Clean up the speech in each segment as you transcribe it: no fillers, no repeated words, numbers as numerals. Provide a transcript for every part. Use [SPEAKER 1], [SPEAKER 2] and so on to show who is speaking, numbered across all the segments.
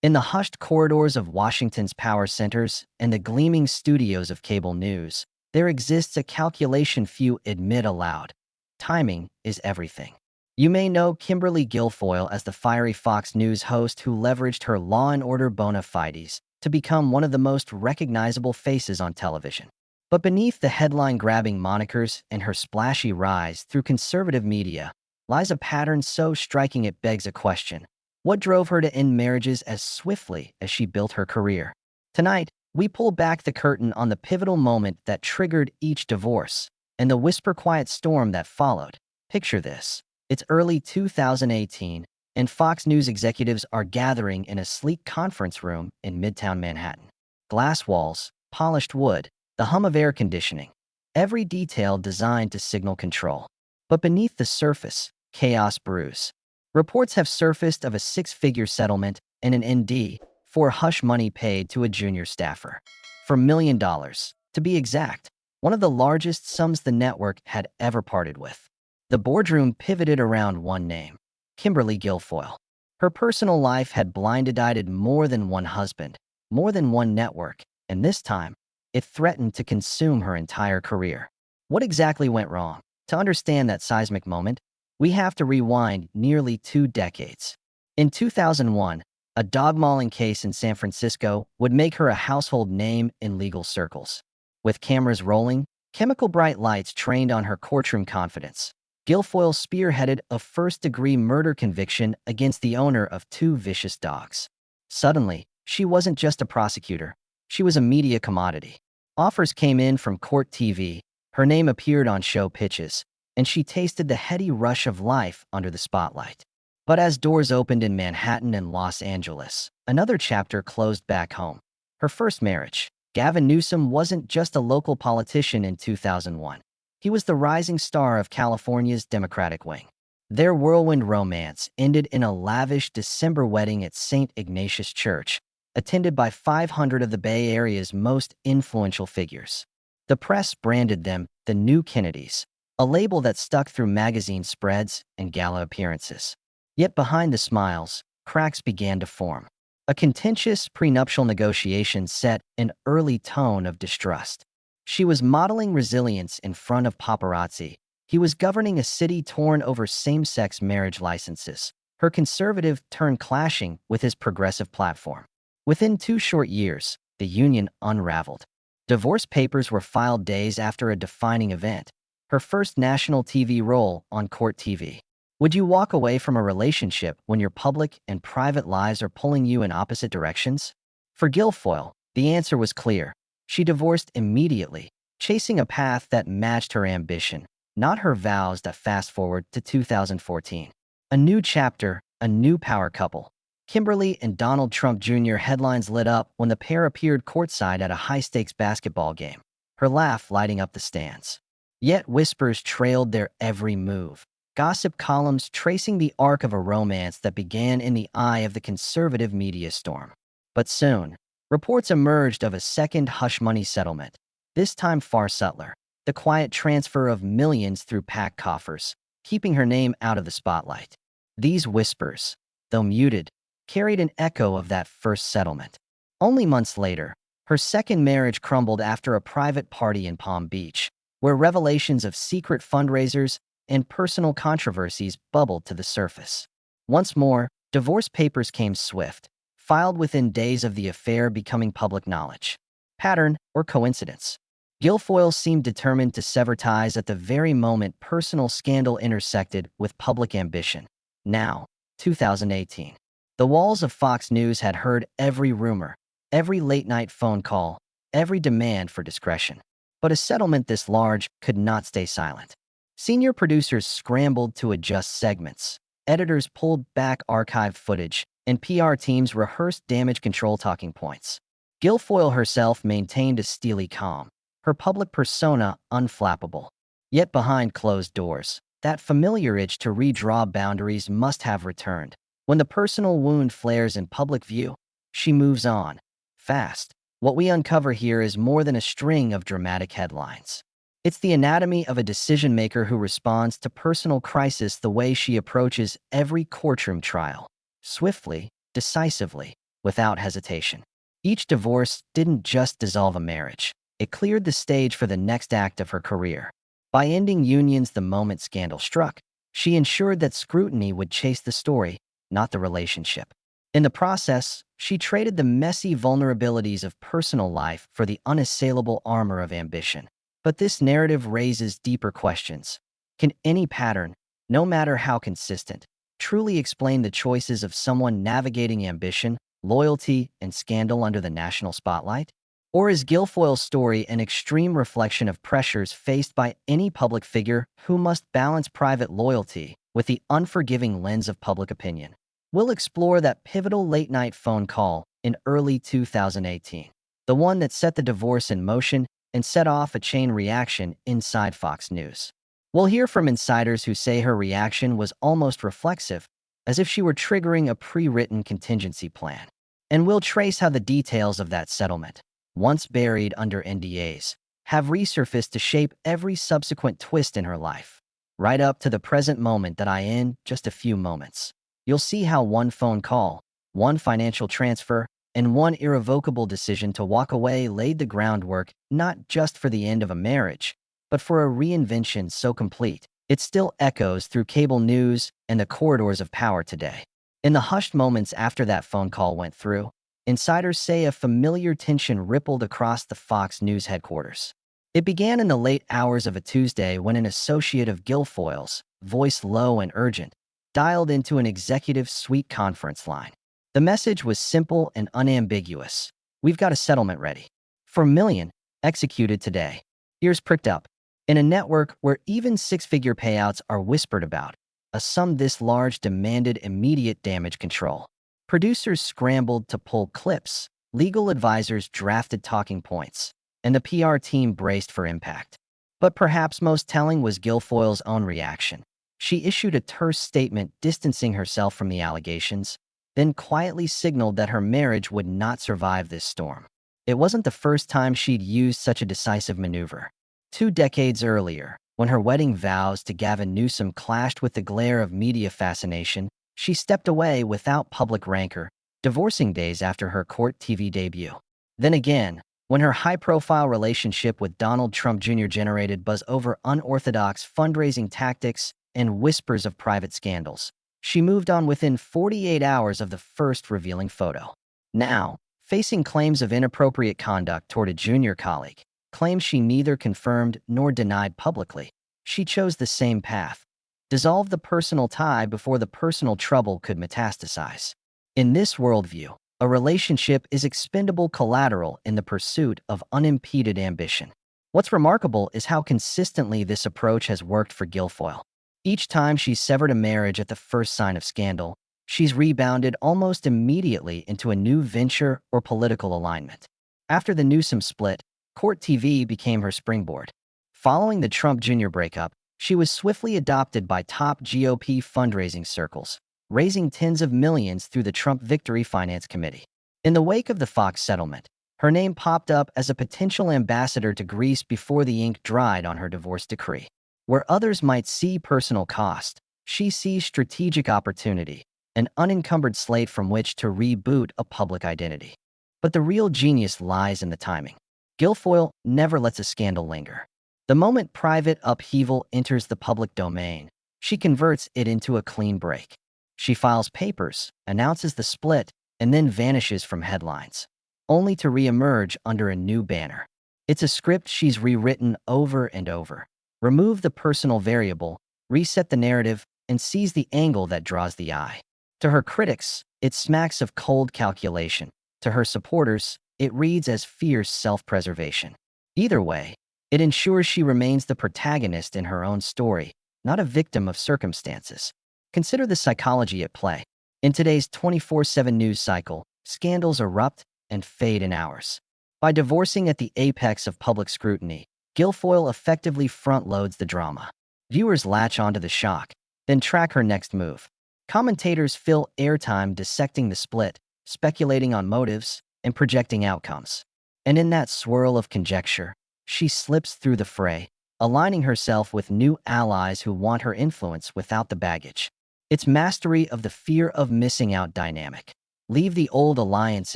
[SPEAKER 1] In the hushed corridors of Washington's power centers and the gleaming studios of cable news, there exists a calculation few admit aloud. Timing is everything. You may know Kimberly Guilfoyle as the fiery Fox News host who leveraged her law and order bona fides to become one of the most recognizable faces on television. But beneath the headline-grabbing monikers and her splashy rise through conservative media lies a pattern so striking it begs a question. What drove her to end marriages as swiftly as she built her career? Tonight, we pull back the curtain on the pivotal moment that triggered each divorce and the whisper-quiet storm that followed. Picture this. It's early 2018, and Fox News executives are gathering in a sleek conference room in Midtown Manhattan. Glass walls, polished wood, the hum of air conditioning. Every detail designed to signal control. But beneath the surface, chaos brews. Reports have surfaced of a six-figure settlement and an ND for hush money paid to a junior staffer. For $1 million, to be exact, one of the largest sums the network had ever parted with. The boardroom pivoted around one name, Kimberly Guilfoyle. Her personal life had blindsided more than one husband, more than one network, and this time, it threatened to consume her entire career. What exactly went wrong? To understand that seismic moment, we have to rewind nearly 2 decades. In 2001, a dog-mauling case in San Francisco would make her a household name in legal circles. With cameras rolling, chemical bright lights trained on her courtroom confidence, Guilfoyle spearheaded a first-degree murder conviction against the owner of 2 vicious dogs. Suddenly, she wasn't just a prosecutor, she was a media commodity. Offers came in from court TV, her name appeared on show pitches, and she tasted the heady rush of life under the spotlight. But as doors opened in Manhattan and Los Angeles, another chapter closed back home. Her first marriage. Gavin Newsom wasn't just a local politician in 2001. He was the rising star of California's Democratic wing. Their whirlwind romance ended in a lavish December wedding at St. Ignatius Church, attended by 500 of the Bay Area's most influential figures. The press branded them the new Kennedys, a label that stuck through magazine spreads and gala appearances. Yet behind the smiles, cracks began to form. A contentious prenuptial negotiation set an early tone of distrust. She was modeling resilience in front of paparazzi. He was governing a city torn over same-sex marriage licenses. Her conservative turned clashing with his progressive platform. Within 2 short years, the union unraveled. Divorce papers were filed days after a defining event, her first national TV role on court TV. Would you walk away from a relationship when your public and private lives are pulling you in opposite directions? For Guilfoyle, the answer was clear. She divorced immediately, chasing a path that matched her ambition, not her vows that fast-forward to 2014. A new chapter, a new power couple. Kimberly and Donald Trump Jr. headlines lit up when the pair appeared courtside at a high-stakes basketball game, her laugh lighting up the stands. Yet whispers trailed their every move. Gossip columns tracing the arc of a romance that began in the eye of the conservative media storm. But soon, reports emerged of a second hush money settlement, this time far subtler, the quiet transfer of millions through packed coffers, keeping her name out of the spotlight. These whispers, though muted, carried an echo of that first settlement. Only months later, her second marriage crumbled after a private party in Palm Beach, where revelations of secret fundraisers and personal controversies bubbled to the surface. Once more, divorce papers came swift, filed within days of the affair becoming public knowledge. Pattern or coincidence? Guilfoyle seemed determined to sever ties at the very moment personal scandal intersected with public ambition. Now, 2018. The walls of Fox News had heard every rumor, every late-night phone call, every demand for discretion. But a settlement this large could not stay silent. Senior producers scrambled to adjust segments. Editors pulled back archived footage, and PR teams rehearsed damage control talking points. Guilfoyle herself maintained a steely calm, her public persona unflappable. Yet behind closed doors, that familiar itch to redraw boundaries must have returned. When the personal wound flares in public view, she moves on, fast. What we uncover here is more than a string of dramatic headlines. It's the anatomy of a decision-maker who responds to personal crisis the way she approaches every courtroom trial. Swiftly, decisively, without hesitation. Each divorce didn't just dissolve a marriage. It cleared the stage for the next act of her career. By ending unions the moment scandal struck, she ensured that scrutiny would chase the story, not the relationship. In the process, she traded the messy vulnerabilities of personal life for the unassailable armor of ambition. But this narrative raises deeper questions. Can any pattern, no matter how consistent, truly explain the choices of someone navigating ambition, loyalty, and scandal under the national spotlight? Or is Guilfoyle's story an extreme reflection of pressures faced by any public figure who must balance private loyalty with the unforgiving lens of public opinion? We'll explore that pivotal late-night phone call in early 2018, the one that set the divorce in motion and set off a chain reaction inside Fox News. We'll hear from insiders who say her reaction was almost reflexive, as if she were triggering a pre-written contingency plan. And we'll trace how the details of that settlement, once buried under NDAs, have resurfaced to shape every subsequent twist in her life, right up to the present moment that I in just a few moments. You'll see how one phone call, one financial transfer, and one irrevocable decision to walk away laid the groundwork not just for the end of a marriage, but for a reinvention so complete, it still echoes through cable news and the corridors of power today. In the hushed moments after that phone call went through, insiders say a familiar tension rippled across the Fox News headquarters. It began in the late hours of a Tuesday when an associate of Guilfoyle's, voice low and urgent, dialed into an executive suite conference line. The message was simple and unambiguous. "We've got a settlement ready. For $1 million, executed today." Ears pricked up. In a network where even six-figure payouts are whispered about, a sum this large demanded immediate damage control. Producers scrambled to pull clips, legal advisors drafted talking points, and the PR team braced for impact. But perhaps most telling was Guilfoyle's own reaction. She issued a terse statement distancing herself from the allegations, then quietly signaled that her marriage would not survive this storm. It wasn't the first time she'd used such a decisive maneuver. 2 decades earlier, when her wedding vows to Gavin Newsom clashed with the glare of media fascination, she stepped away without public rancor, divorcing days after her court TV debut. Then again, when her high-profile relationship with Donald Trump Jr. generated buzz over unorthodox fundraising tactics and whispers of private scandals, she moved on within 48 hours of the first revealing photo. Now, facing claims of inappropriate conduct toward a junior colleague, claims she neither confirmed nor denied publicly, she chose the same path: dissolve the personal tie before the personal trouble could metastasize. In this worldview, a relationship is expendable collateral in the pursuit of unimpeded ambition. What's remarkable is how consistently this approach has worked for Guilfoyle. Each time she's severed a marriage at the first sign of scandal, she's rebounded almost immediately into a new venture or political alignment. After the Newsom split, Court TV became her springboard. Following the Trump Jr. breakup, she was swiftly adopted by top GOP fundraising circles, raising tens of millions through the Trump Victory Finance Committee. In the wake of the Fox settlement, her name popped up as a potential ambassador to Greece before the ink dried on her divorce decree. Where others might see personal cost, she sees strategic opportunity, an unencumbered slate from which to reboot a public identity. But the real genius lies in the timing. Guilfoyle never lets a scandal linger. The moment private upheaval enters the public domain, she converts it into a clean break. She files papers, announces the split, and then vanishes from headlines, only to reemerge under a new banner. It's a script she's rewritten over and over. Remove the personal variable, reset the narrative, and seize the angle that draws the eye. To her critics, it smacks of cold calculation. To her supporters, it reads as fierce self-preservation. Either way, it ensures she remains the protagonist in her own story, not a victim of circumstances. Consider the psychology at play. In today's 24/7 news cycle, scandals erupt and fade in hours. By divorcing at the apex of public scrutiny, Guilfoyle effectively front-loads the drama. Viewers latch onto the shock, then track her next move. Commentators fill airtime dissecting the split, speculating on motives, and projecting outcomes. And in that swirl of conjecture, she slips through the fray, aligning herself with new allies who want her influence without the baggage. It's mastery of the fear of missing out dynamic. Leave the old alliance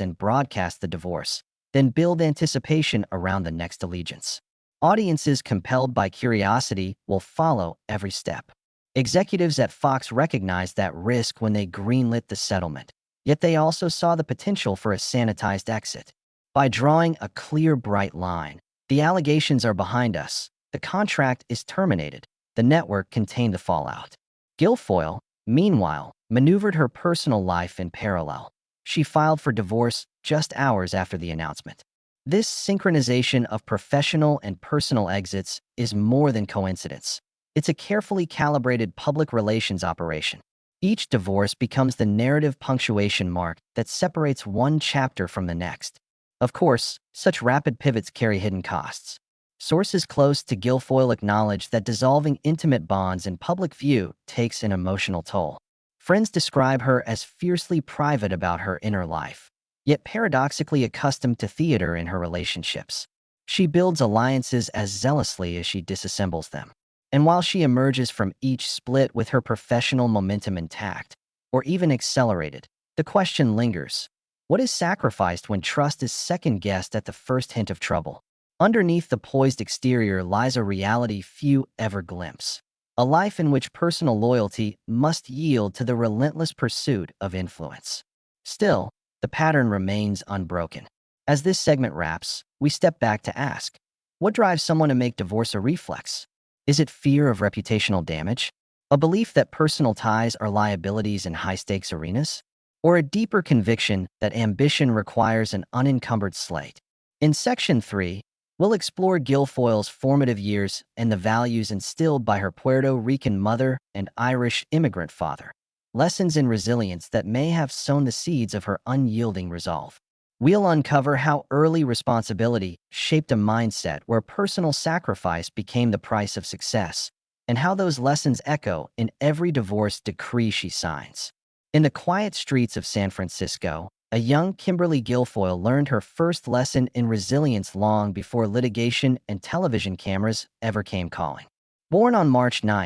[SPEAKER 1] and broadcast the divorce, then build anticipation around the next allegiance. Audiences compelled by curiosity will follow every step. Executives at Fox recognized that risk when they greenlit the settlement, yet they also saw the potential for a sanitized exit. By drawing a clear, bright line, the allegations are behind us, the contract is terminated, the network contained the fallout. Guilfoyle, meanwhile, maneuvered her personal life in parallel. She filed for divorce just hours after the announcement. This synchronization of professional and personal exits is more than coincidence. It's a carefully calibrated public relations operation. Each divorce becomes the narrative punctuation mark that separates one chapter from the next. Of course, such rapid pivots carry hidden costs. Sources close to Guilfoyle acknowledge that dissolving intimate bonds in public view takes an emotional toll. Friends describe her as fiercely private about her inner life, yet paradoxically accustomed to theater in her relationships. She builds alliances as zealously as she disassembles them. And while she emerges from each split with her professional momentum intact, or even accelerated, the question lingers. What is sacrificed when trust is second-guessed at the first hint of trouble? Underneath the poised exterior lies a reality few ever glimpse. A life in which personal loyalty must yield to the relentless pursuit of influence. Still, the pattern remains unbroken. As this segment wraps, we step back to ask, what drives someone to make divorce a reflex? Is it fear of reputational damage? A belief that personal ties are liabilities in high-stakes arenas? Or a deeper conviction that ambition requires an unencumbered slate? In Section 3, we'll explore Guilfoyle's formative years and the values instilled by her Puerto Rican mother and Irish immigrant father. Lessons in resilience that may have sown the seeds of her unyielding resolve. We'll uncover how early responsibility shaped a mindset where personal sacrifice became the price of success, and how those lessons echo in every divorce decree she signs. In the quiet streets of San Francisco, a young Kimberly Guilfoyle learned her first lesson in resilience long before litigation and television cameras ever came calling. Born on March 9,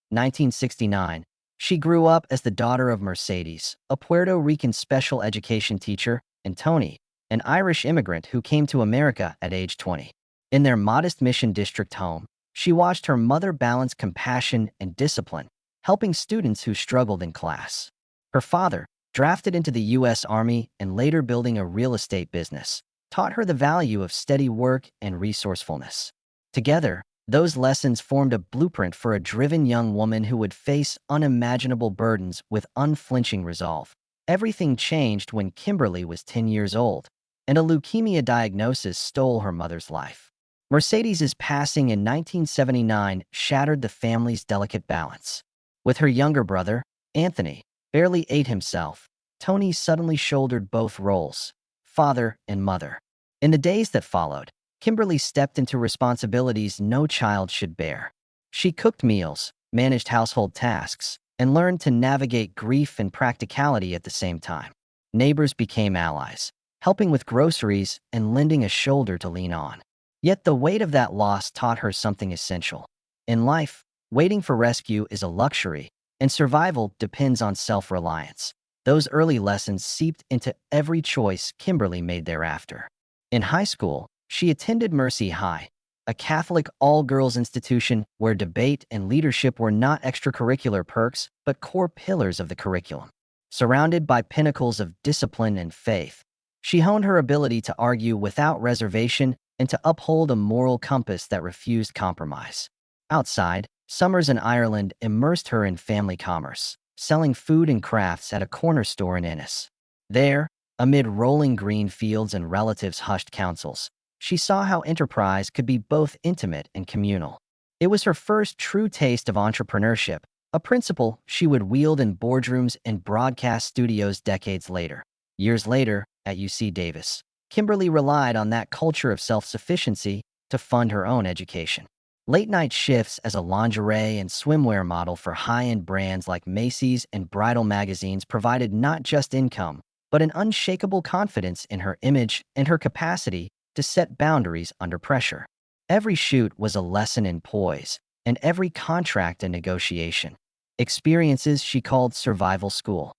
[SPEAKER 1] 1969, she grew up as the daughter of Mercedes, a Puerto Rican special education teacher, and Tony, an Irish immigrant who came to America at age 20. In their modest Mission District home, she watched her mother balance compassion and discipline, helping students who struggled in class. Her father, drafted into the U.S. Army and later building a real estate business, taught her the value of steady work and resourcefulness. Together, those lessons formed a blueprint for a driven young woman who would face unimaginable burdens with unflinching resolve. Everything changed when Kimberly was 10 years old, and a leukemia diagnosis stole her mother's life. Mercedes's passing in 1979 shattered the family's delicate balance. With her younger brother, Anthony, barely 8 himself, Tony suddenly shouldered both roles, father and mother. In the days that followed, Kimberly stepped into responsibilities no child should bear. She cooked meals, managed household tasks, and learned to navigate grief and practicality at the same time. Neighbors became allies, helping with groceries and lending a shoulder to lean on. Yet the weight of that loss taught her something essential. In life, waiting for rescue is a luxury, and survival depends on self-reliance. Those early lessons seeped into every choice Kimberly made thereafter. In high school, she attended Mercy High, a Catholic all-girls institution where debate and leadership were not extracurricular perks but core pillars of the curriculum. Surrounded by pinnacles of discipline and faith, she honed her ability to argue without reservation and to uphold a moral compass that refused compromise. Outside, summers in Ireland immersed her in family commerce, selling food and crafts at a corner store in Ennis. There, amid rolling green fields and relatives' hushed counsels, she saw how enterprise could be both intimate and communal. It was her first true taste of entrepreneurship, a principle she would wield in boardrooms and broadcast studios decades later. Years later, at UC Davis, Kimberly relied on that culture of self-sufficiency to fund her own education. Late-night shifts as a lingerie and swimwear model for high-end brands like Macy's and bridal magazines provided not just income, but an unshakable confidence in her image and her capacity to set boundaries under pressure. Every shoot was a lesson in poise, and every contract a negotiation. Experiences she called survival school.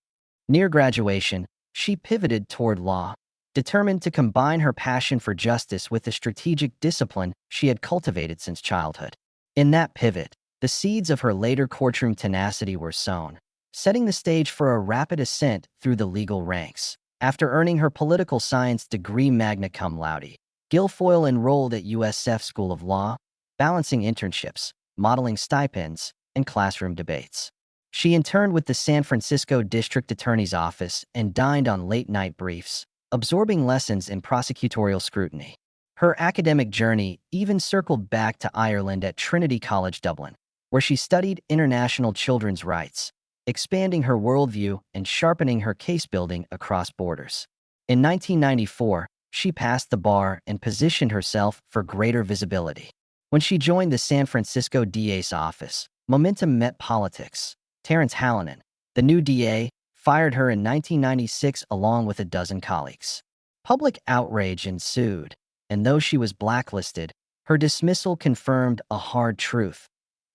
[SPEAKER 1] Near graduation, she pivoted toward law, determined to combine her passion for justice with the strategic discipline she had cultivated since childhood. In that pivot, the seeds of her later courtroom tenacity were sown, setting the stage for a rapid ascent through the legal ranks. After earning her political science degree magna cum laude, Guilfoyle enrolled at USF School of Law, balancing internships, modeling stipends, and classroom debates. She interned with the San Francisco District Attorney's Office and dined on late-night briefs, absorbing lessons in prosecutorial scrutiny. Her academic journey even circled back to Ireland at Trinity College Dublin, where she studied international children's rights, expanding her worldview and sharpening her case-building across borders. In 1994, she passed the bar and positioned herself for greater visibility. When she joined the San Francisco DA's office, momentum met politics. Terrence Hallinan, the new DA, fired her in 1996 along with a dozen colleagues. Public outrage ensued, and though she was blacklisted, her dismissal confirmed a hard truth.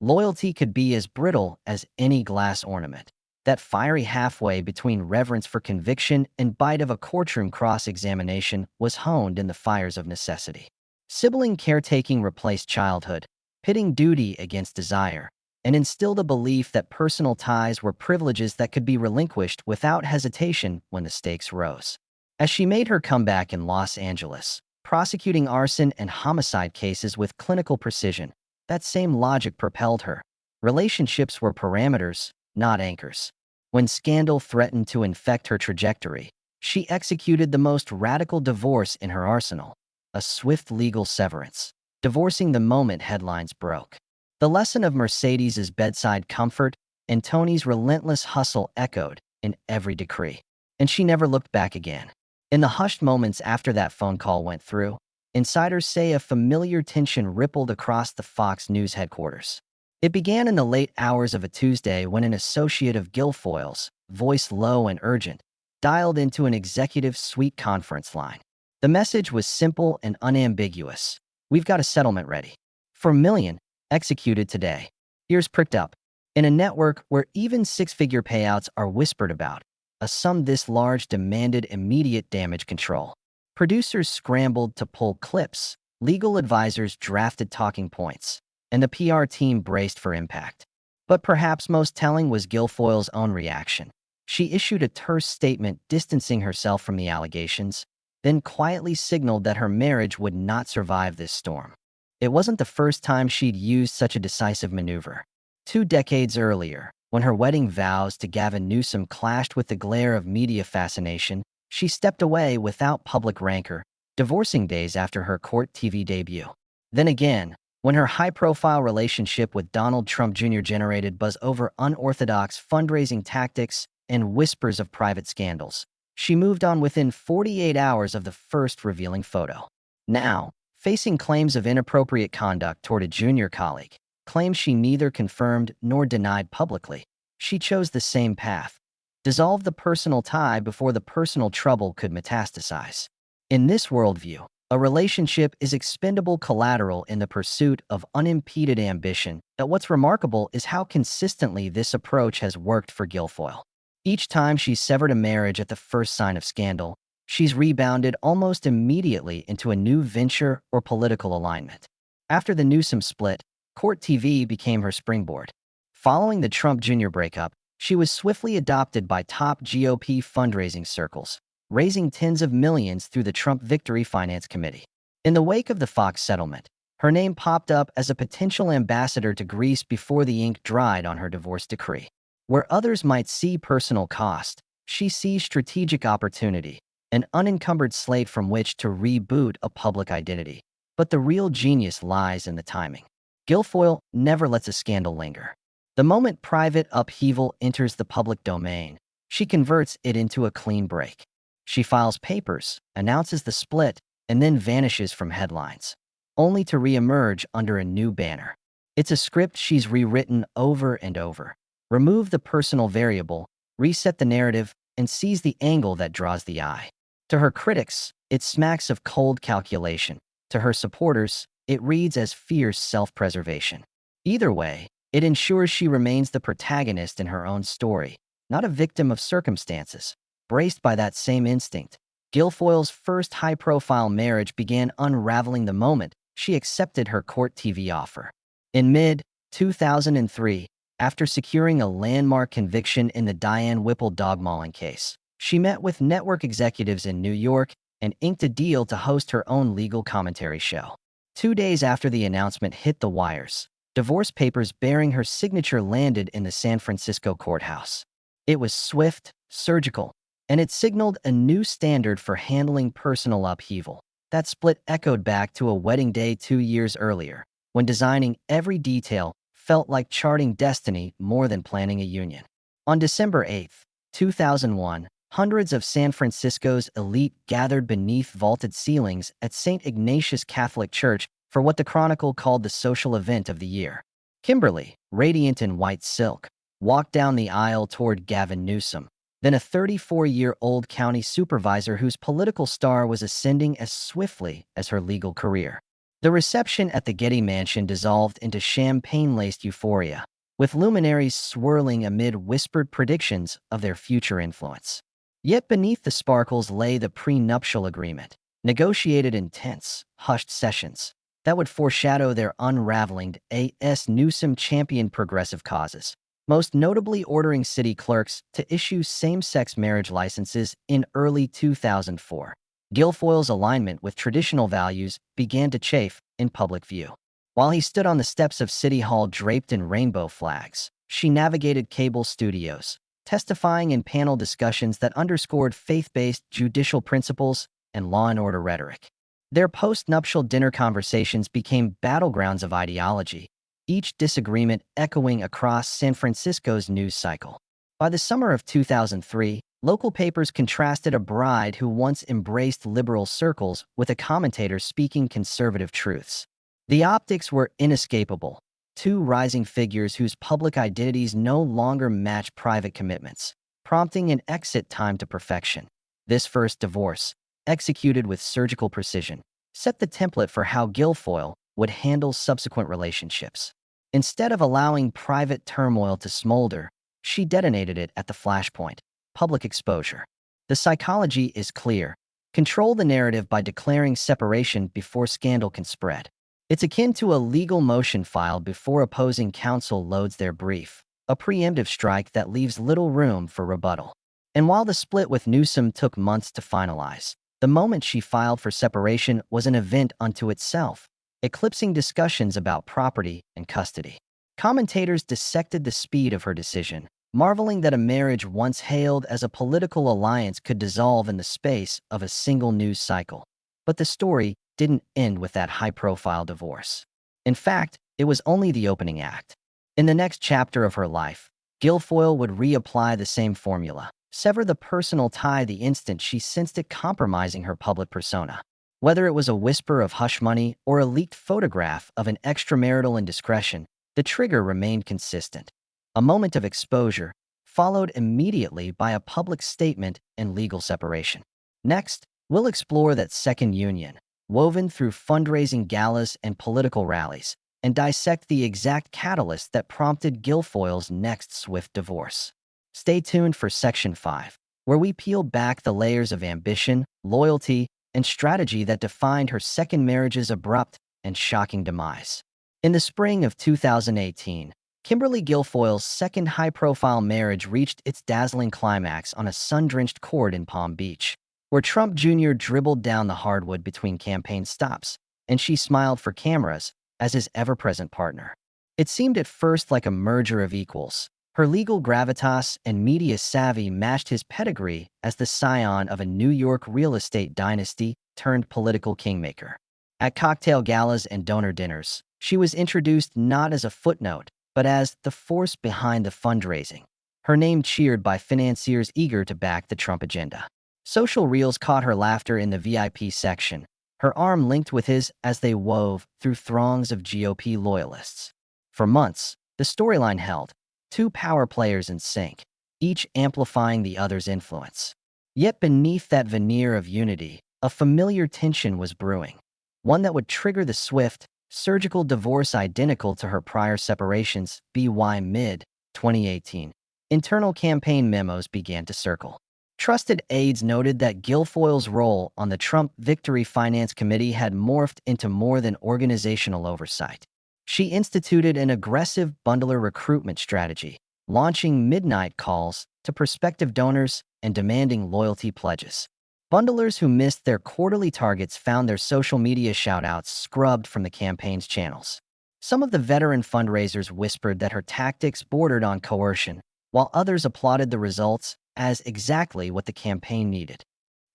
[SPEAKER 1] Loyalty could be as brittle as any glass ornament. That fiery halfway between reverence for conviction and bite of a courtroom cross-examination was honed in the fires of necessity. Sibling caretaking replaced childhood, pitting duty against desire, and instilled a belief that personal ties were privileges that could be relinquished without hesitation when the stakes rose. As she made her comeback in Los Angeles, prosecuting arson and homicide cases with clinical precision, that same logic propelled her. Relationships were parameters, not anchors. When scandal threatened to infect her trajectory, she executed the most radical divorce in her arsenal, a swift legal severance, divorcing the moment headlines broke. The lesson of Mercedes's bedside comfort and Tony's relentless hustle echoed in every decree, and she never looked back again. In the hushed moments after that phone call went through, insiders say a familiar tension rippled across the Fox News headquarters. It began in the late hours of a Tuesday when an associate of Guilfoyle's, voice low and urgent, dialed into an executive suite conference line. The message was simple and unambiguous. "We've got a settlement ready. For a million, executed today." Ears pricked up. In a network where even six-figure payouts are whispered about, a sum this large demanded immediate damage control. Producers scrambled to pull clips, legal advisors drafted talking points, and the PR team braced for impact. But perhaps most telling was Guilfoyle's own reaction. She issued a terse statement distancing herself from the allegations, then quietly signaled that her marriage would not survive this storm. It wasn't the first time she'd used such a decisive maneuver. 2 decades earlier, when her wedding vows to Gavin Newsom clashed with the glare of media fascination, she stepped away without public rancor, divorcing days after her court TV debut. Then again, when her high-profile relationship with Donald Trump Jr. generated buzz over unorthodox fundraising tactics and whispers of private scandals, she moved on within 48 hours of the first revealing photo. Now, facing claims of inappropriate conduct toward a junior colleague, claims she neither confirmed nor denied publicly, she chose the same path: dissolve the personal tie before the personal trouble could metastasize. In this worldview, a relationship is expendable collateral in the pursuit of unimpeded ambition. But what's remarkable is how consistently this approach has worked for Guilfoyle. Each time she's severed a marriage at the first sign of scandal, she's rebounded almost immediately into a new venture or political alignment. After the Newsom split, Court TV became her springboard. Following the Trump Jr. breakup, she was swiftly adopted by top GOP fundraising circles, raising tens of millions through the Trump Victory Finance Committee. In the wake of the Fox settlement, her name popped up as a potential ambassador to Greece before the ink dried on her divorce decree. Where others might see personal cost, she sees strategic opportunity, an unencumbered slate from which to reboot a public identity. But the real genius lies in the timing. Guilfoyle never lets a scandal linger. The moment private upheaval enters the public domain, she converts it into a clean break. She files papers, announces the split, and then vanishes from headlines, only to reemerge under a new banner. It's a script she's rewritten over and over. Remove the personal variable, reset the narrative, and seize the angle that draws the eye. To her critics, it smacks of cold calculation. To her supporters, it reads as fierce self-preservation. Either way, it ensures she remains the protagonist in her own story, not a victim of circumstances. Braced by that same instinct, Guilfoyle's first high-profile marriage began unraveling the moment she accepted her court TV offer. In mid-2003, after securing a landmark conviction in the Diane Whipple dog-mauling case, she met with network executives in New York and inked a deal to host her own legal commentary show. 2 days after the announcement hit the wires, divorce papers bearing her signature landed in the San Francisco courthouse. It was swift, surgical, and it signaled a new standard for handling personal upheaval. That split echoed back to a wedding day 2 years earlier, when designing every detail felt like charting destiny more than planning a union. On December 8, 2001, hundreds of San Francisco's elite gathered beneath vaulted ceilings at St. Ignatius Catholic Church for what the Chronicle called the social event of the year. Kimberly, radiant in white silk, walked down the aisle toward Gavin Newsom, then a 34-year-old county supervisor whose political star was ascending as swiftly as her legal career. The reception at the Getty Mansion dissolved into champagne-laced euphoria, with luminaries swirling amid whispered predictions of their future influence. Yet beneath the sparkles lay the prenuptial agreement, negotiated in tense, hushed sessions that would foreshadow their unraveling. A.S. Newsom championed progressive causes, most notably ordering city clerks to issue same-sex marriage licenses in early 2004. Guilfoyle's alignment with traditional values began to chafe in public view. While he stood on the steps of City Hall draped in rainbow flags, she navigated cable studios, testifying in panel discussions that underscored faith-based judicial principles and law and order rhetoric. Their post-nuptial dinner conversations became battlegrounds of ideology, each disagreement echoing across San Francisco's news cycle. By the summer of 2003, local papers contrasted a bride who once embraced liberal circles with a commentator speaking conservative truths. The optics were inescapable: two rising figures whose public identities no longer matched private commitments, prompting an exit time to perfection. This first divorce, executed with surgical precision, set the template for how Guilfoyle would handle subsequent relationships. Instead of allowing private turmoil to smolder, she detonated it at the flashpoint: public exposure. The psychology is clear: control the narrative by declaring separation before scandal can spread. It's akin to a legal motion filed before opposing counsel loads their brief, a preemptive strike that leaves little room for rebuttal. And while the split with Newsom took months to finalize, the moment she filed for separation was an event unto itself, eclipsing discussions about property and custody. Commentators dissected the speed of her decision, marveling that a marriage once hailed as a political alliance could dissolve in the space of a single news cycle. But the story didn't end with that high-profile divorce. In fact, it was only the opening act. In the next chapter of her life, Guilfoyle would reapply the same formula: sever the personal tie the instant she sensed it compromising her public persona. Whether it was a whisper of hush money or a leaked photograph of an extramarital indiscretion, the trigger remained consistent: a moment of exposure, followed immediately by a public statement and legal separation. Next, we'll explore that second union, woven through fundraising galas and political rallies, and dissect the exact catalyst that prompted Guilfoyle's next swift divorce. Stay tuned for Section 5, where we peel back the layers of ambition, loyalty, and strategy that defined her second marriage's abrupt and shocking demise. In the spring of 2018, Kimberly Guilfoyle's second high-profile marriage reached its dazzling climax on a sun-drenched court in Palm Beach, where Trump Jr. dribbled down the hardwood between campaign stops, and she smiled for cameras as his ever-present partner. It seemed at first like a merger of equals. Her legal gravitas and media savvy matched his pedigree as the scion of a New York real estate dynasty turned political kingmaker. At cocktail galas and donor dinners, she was introduced not as a footnote, but as the force behind the fundraising, her name cheered by financiers eager to back the Trump agenda. Social reels caught her laughter in the VIP section, her arm linked with his as they wove through throngs of GOP loyalists. For months, the storyline held: two power players in sync, each amplifying the other's influence. Yet beneath that veneer of unity, a familiar tension was brewing, one that would trigger the swift, surgical divorce identical to her prior separations. By mid-2018, internal campaign memos began to circle. Trusted aides noted that Guilfoyle's role on the Trump Victory Finance Committee had morphed into more than organizational oversight. She instituted an aggressive bundler recruitment strategy, launching midnight calls to prospective donors and demanding loyalty pledges. Bundlers who missed their quarterly targets found their social media shoutouts scrubbed from the campaign's channels. Some of the veteran fundraisers whispered that her tactics bordered on coercion, while others applauded the results as exactly what the campaign needed.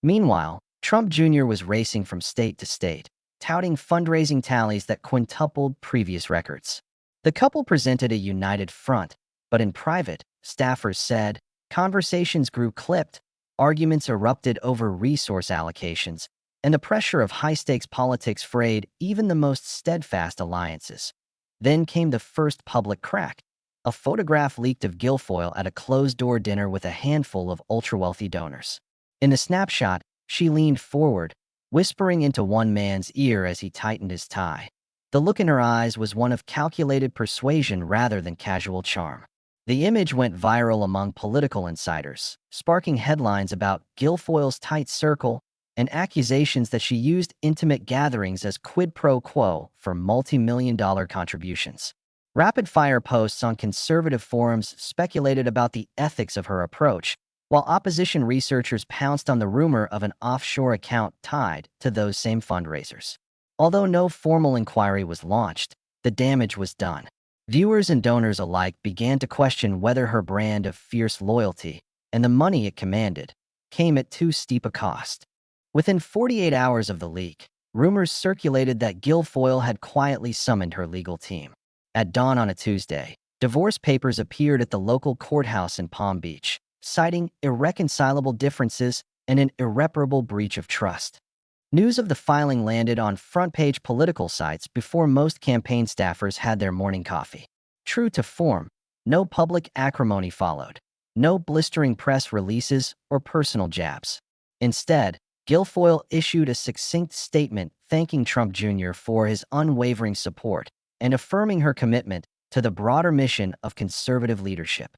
[SPEAKER 1] Meanwhile, Trump Jr. was racing from state to state, touting fundraising tallies that quintupled previous records. The couple presented a united front, but in private, staffers said, conversations grew clipped, arguments erupted over resource allocations, and the pressure of high-stakes politics frayed even the most steadfast alliances. Then came the first public crack. A photograph leaked of Guilfoyle at a closed-door dinner with a handful of ultra-wealthy donors. In the snapshot, she leaned forward, whispering into one man's ear as he tightened his tie. The look in her eyes was one of calculated persuasion rather than casual charm. The image went viral among political insiders, sparking headlines about Guilfoyle's tight circle and accusations that she used intimate gatherings as quid pro quo for multi-million-dollar contributions. Rapid-fire posts on conservative forums speculated about the ethics of her approach, while opposition researchers pounced on the rumor of an offshore account tied to those same fundraisers. Although no formal inquiry was launched, the damage was done. Viewers and donors alike began to question whether her brand of fierce loyalty and the money it commanded came at too steep a cost. Within 48 hours of the leak, rumors circulated that Guilfoyle had quietly summoned her legal team. At dawn on a Tuesday, divorce papers appeared at the local courthouse in Palm Beach, citing irreconcilable differences and an irreparable breach of trust. News of the filing landed on front-page political sites before most campaign staffers had their morning coffee. True to form, no public acrimony followed, no blistering press releases or personal jabs. Instead, Guilfoyle issued a succinct statement thanking Trump Jr. for his unwavering support and affirming her commitment to the broader mission of conservative leadership.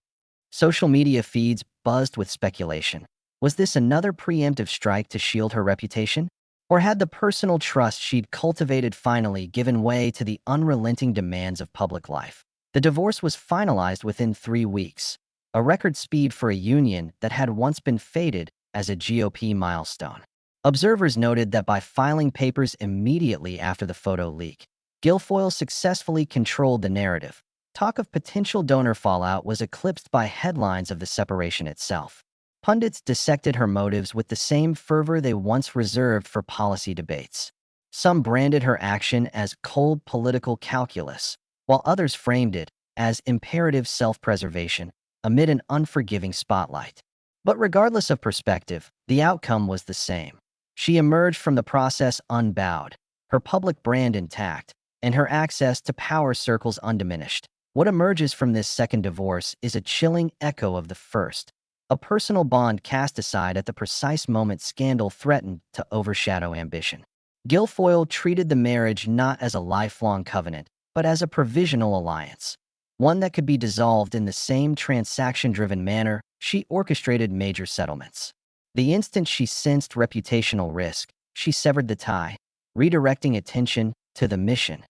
[SPEAKER 1] Social media feeds buzzed with speculation. Was this another preemptive strike to shield her reputation? Or had the personal trust she'd cultivated finally given way to the unrelenting demands of public life? The divorce was finalized within 3 weeks, a record speed for a union that had once been feted as a GOP milestone. Observers noted that by filing papers immediately after the photo leak, Guilfoyle successfully controlled the narrative. Talk of potential donor fallout was eclipsed by headlines of the separation itself. Pundits dissected her motives with the same fervor they once reserved for policy debates. Some branded her action as cold political calculus, while others framed it as imperative self-preservation amid an unforgiving spotlight. But regardless of perspective, the outcome was the same. She emerged from the process unbowed, her public brand intact, and her access to power circles undiminished. What emerges from this second divorce is a chilling echo of the first, a personal bond cast aside at the precise moment scandal threatened to overshadow ambition. Guilfoyle treated the marriage not as a lifelong covenant, but as a provisional alliance, one that could be dissolved in the same transaction-driven manner she orchestrated major settlements. The instant she sensed reputational risk, she severed the tie, redirecting attention to the mission.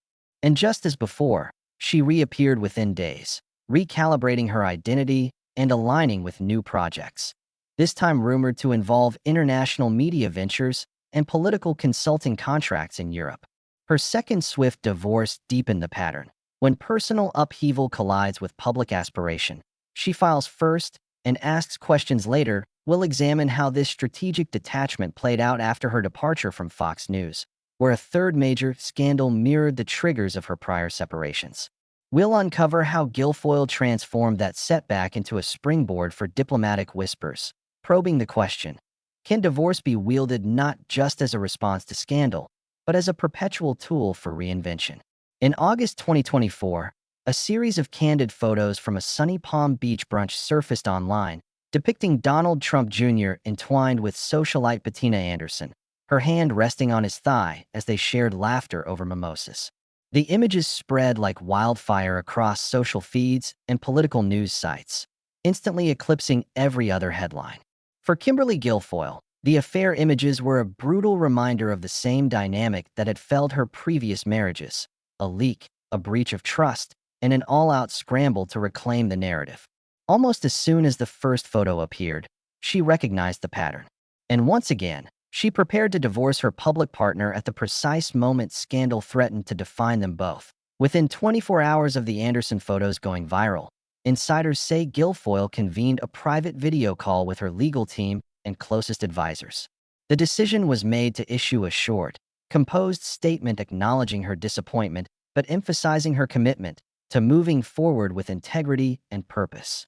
[SPEAKER 1] And just as before, she reappeared within days, recalibrating her identity and aligning with new projects, this time rumored to involve international media ventures and political consulting contracts in Europe. Her second swift divorce deepened the pattern. When personal upheaval collides with public aspiration, she files first and asks questions later. We'll examine how this strategic detachment played out after her departure from Fox News, where a third major scandal mirrored the triggers of her prior separations. We'll uncover how Guilfoyle transformed that setback into a springboard for diplomatic whispers, probing the question, can divorce be wielded not just as a response to scandal, but as a perpetual tool for reinvention? In August 2024, a series of candid photos from a sunny Palm Beach brunch surfaced online, depicting Donald Trump Jr. entwined with socialite Bettina Anderson, her hand resting on his thigh as they shared laughter over mimosas. The images spread like wildfire across social feeds and political news sites, instantly eclipsing every other headline. For Kimberly Guilfoyle, the affair images were a brutal reminder of the same dynamic that had felled her previous marriages: a leak, a breach of trust, and an all-out scramble to reclaim the narrative. Almost as soon as the first photo appeared, she recognized the pattern. And once again, she prepared to divorce her public partner at the precise moment scandal threatened to define them both. Within 24 hours of the Anderson photos going viral, insiders say Guilfoyle convened a private video call with her legal team and closest advisors. The decision was made to issue a short, composed statement acknowledging her disappointment but emphasizing her commitment to moving forward with integrity and purpose.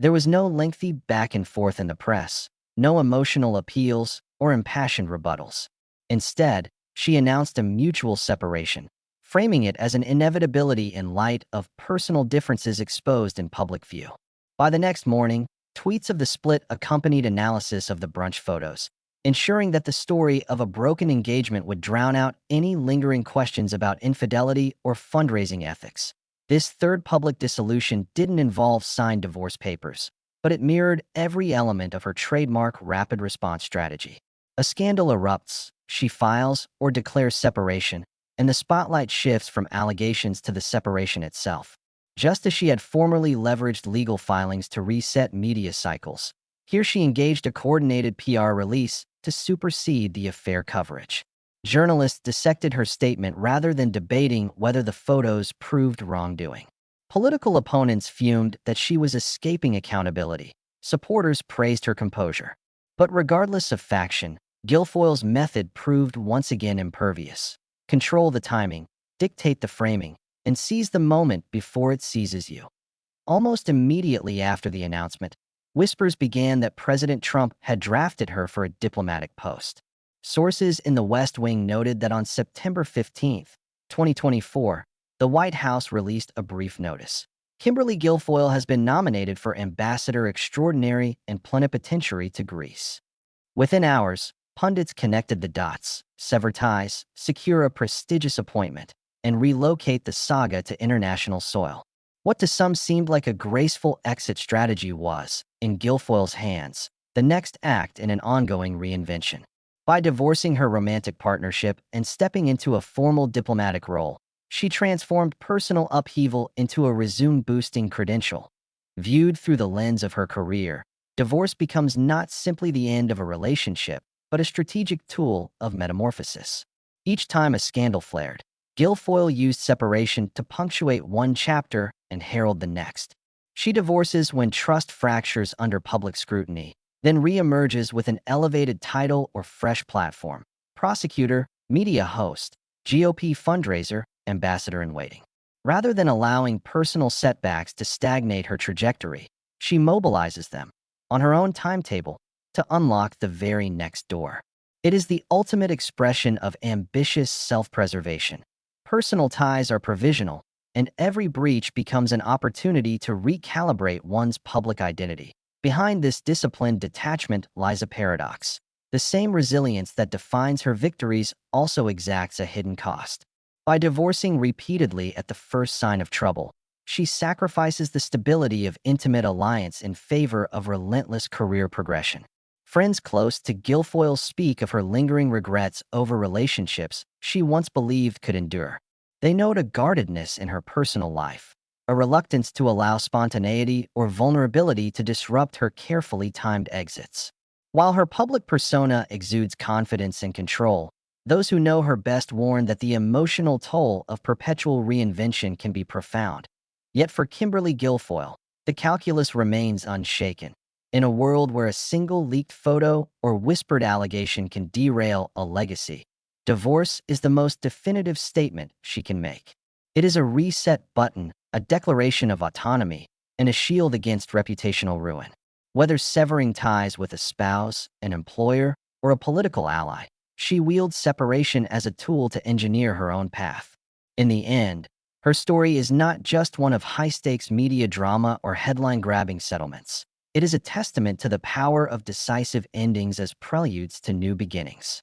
[SPEAKER 1] There was no lengthy back and forth in the press, no emotional appeals or impassioned rebuttals. Instead, she announced a mutual separation, framing it as an inevitability in light of personal differences exposed in public view. By the next morning, tweets of the split accompanied analysis of the brunch photos, ensuring that the story of a broken engagement would drown out any lingering questions about infidelity or fundraising ethics. This third public dissolution didn't involve signed divorce papers, but it mirrored every element of her trademark rapid response strategy. A scandal erupts, she files or declares separation, and the spotlight shifts from allegations to the separation itself. Just as she had formerly leveraged legal filings to reset media cycles, here she engaged a coordinated PR release to supersede the affair coverage. Journalists dissected her statement rather than debating whether the photos proved wrongdoing. Political opponents fumed that she was escaping accountability. Supporters praised her composure. But regardless of faction, Guilfoyle's method proved once again impervious. Control the timing, dictate the framing, and seize the moment before it seizes you. Almost immediately after the announcement, whispers began that President Trump had drafted her for a diplomatic post. Sources in the West Wing noted that on September 15, 2024, the White House released a brief notice. Kimberly Guilfoyle has been nominated for Ambassador Extraordinary and Plenipotentiary to Greece. Within hours, pundits connected the dots, sever ties, secure a prestigious appointment, and relocate the saga to international soil. What to some seemed like a graceful exit strategy was, in Guilfoyle's hands, the next act in an ongoing reinvention. By divorcing her romantic partnership and stepping into a formal diplomatic role, she transformed personal upheaval into a resume-boosting credential. Viewed through the lens of her career, divorce becomes not simply the end of a relationship, but a strategic tool of metamorphosis. Each time a scandal flared, Guilfoyle used separation to punctuate one chapter and herald the next. She divorces when trust fractures under public scrutiny, then reemerges with an elevated title or fresh platform: prosecutor, media host, GOP fundraiser, ambassador-in-waiting. Rather than allowing personal setbacks to stagnate her trajectory, she mobilizes them, on her own timetable, to unlock the very next door. It is the ultimate expression of ambitious self-preservation. Personal ties are provisional, and every breach becomes an opportunity to recalibrate one's public identity. Behind this disciplined detachment lies a paradox. The same resilience that defines her victories also exacts a hidden cost. By divorcing repeatedly at the first sign of trouble, she sacrifices the stability of intimate alliance in favor of relentless career progression. Friends close to Guilfoyle speak of her lingering regrets over relationships she once believed could endure. They note a guardedness in her personal life, a reluctance to allow spontaneity or vulnerability to disrupt her carefully timed exits. While her public persona exudes confidence and control, those who know her best warn that the emotional toll of perpetual reinvention can be profound. Yet for Kimberly Guilfoyle, the calculus remains unshaken. In a world where a single leaked photo or whispered allegation can derail a legacy, divorce is the most definitive statement she can make. It is a reset button, a declaration of autonomy, and a shield against reputational ruin. Whether severing ties with a spouse, an employer, or a political ally, she wields separation as a tool to engineer her own path. In the end, her story is not just one of high-stakes media drama or headline-grabbing settlements. It is a testament to the power of decisive endings as preludes to new beginnings.